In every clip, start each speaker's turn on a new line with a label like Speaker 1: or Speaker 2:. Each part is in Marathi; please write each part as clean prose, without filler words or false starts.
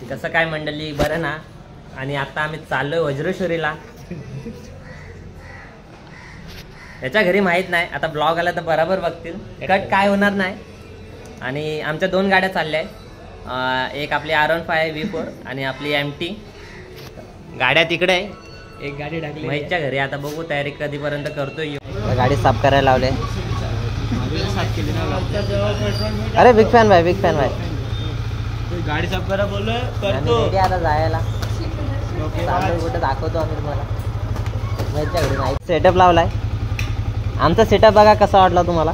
Speaker 1: कसं काय मंडळी, बरं ना? आणि आता आम्ही चाललोय वज्रेश्वरीला. याच्या घरी माहित नाही, आता ब्लॉग आला तर बरोबर बघतील, कट काय होणार नाही. आणि आमच्या 2 गाड्या चालल्या आहेत, एक आपली R15 V4 आणि आपली MT. गाड्या तिकडे आहे, एक गाडी टाकली महेशच्या घरी. आता बघू तयारी कधीपर्यंत करतोय. गाडी साफ करायला लावले. अरे बिग फॅन भाई, बिग फॅन भाई.
Speaker 2: गाडी साफ करा बोललोय, करतो
Speaker 1: आता जायला. कुठे दाखवतो आम्ही तुम्हाला. महेशच्या घरी नाही सेटअप लावलाय. आमचा सेटअप बघा कसा वाटला तुम्हाला.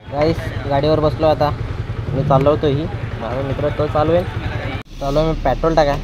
Speaker 1: गाईस गाडीवर बसलो आता. मी चाललो होतो ही, माझा मित्र तो चालू आहे. मी पेट्रोल टाका.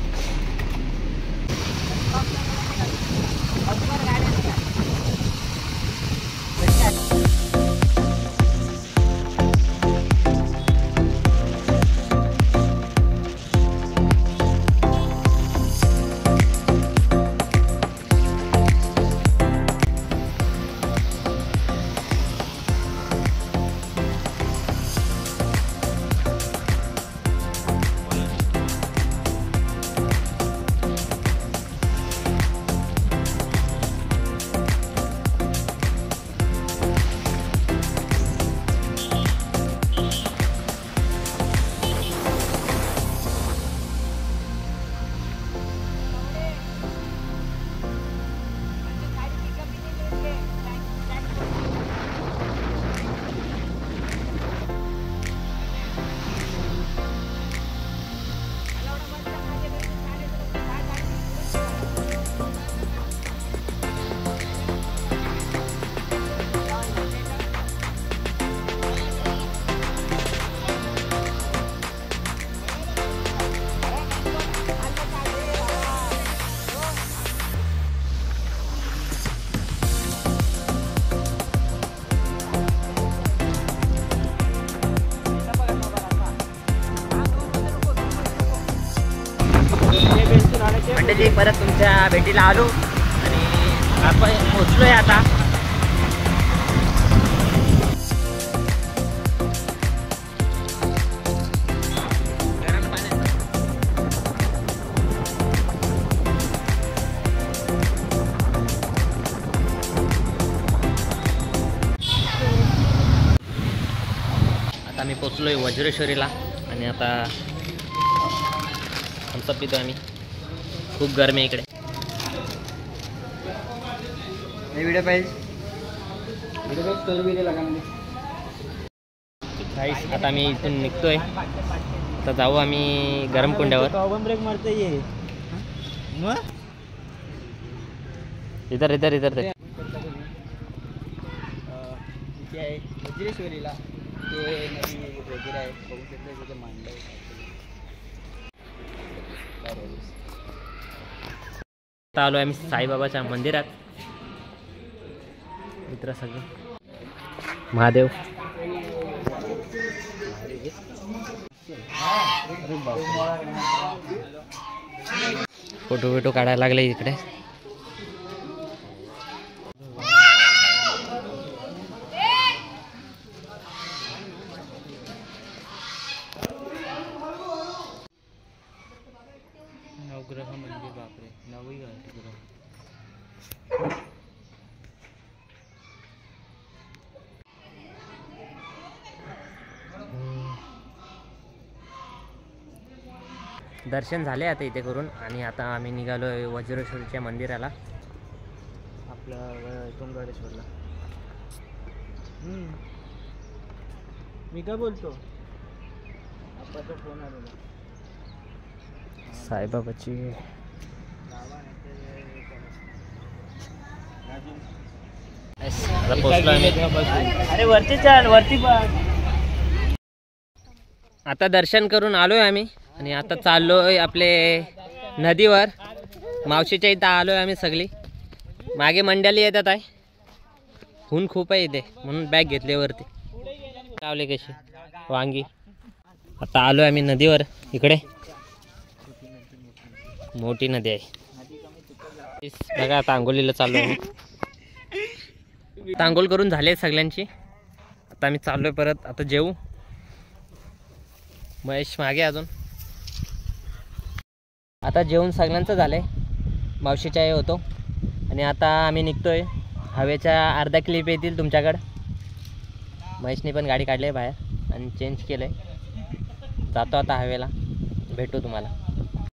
Speaker 1: मंडळी परत तुमच्या भेटीला आलो आणि आपण पोचलोय आता. आता मी पोचलोय वज्रेश्वरीला आणि आता आमचा पितो आम्ही. खूप गरमी आहे इकडे.
Speaker 2: व्हिडिओ पाहिजे
Speaker 1: आता आम्ही इथून निघतोय. आता जाऊ आम्ही गरम कुंड्यावर.
Speaker 2: ब्रेक मारता ये
Speaker 1: इधर इधर इधर ते
Speaker 2: आहे वज्रेश्वरीला. ते नदी वगैरे आहे, बघू शकता तिथे मांडलं.
Speaker 1: आता आलो आम्ही साईबाबाच्या मंदिरात. मित्र सगळे महादेव. फोटो काढायला लागले इकडे.
Speaker 2: नवग्रह मंदिर, बापरे, नवग्रह.
Speaker 1: दर्शन झाले आता इथे करून आणि आता आम्ही निघालोय वज्रेश्वरीच्या मंदिराला.
Speaker 2: आपलं तुंगडेश्वरला. मी काय बोलतो, आपला फोन आलेला
Speaker 1: साईबाबाची.
Speaker 2: अरे वरती चाल, वरती बघ.
Speaker 1: आता दर्शन करून आलोय आम्ही आणि आता चाललोय आपले नदीवर. मावशीच्या इथं आलोय आम्ही सगळी. मागे मंडळी येतात आहे. ऊन खूप आहे इथे म्हणून बॅग घेतले वरती. लावले कशी वांगी. आता आलोय आम्ही नदीवर. इकडे मोठी नदी आहे बघा. आता आंघोलीला चाललो आहे. आता आंघोळ करून झाले सगळ्यांची. आता आम्ही चाललोय परत. आता जेवू. महेश मागे अजून. आता जेवून सगळ्यांचं झालंय. मावशीच्या होतो आणि आता आम्ही निघतोय. हवेच्या अर्धा क्लिप येतील तुमच्याकडं. महेशने पण गाडी काढली आहे बाहेर आणि चेंज केलं आहे. जातो आता हवेला. भेटू तुम्हाला.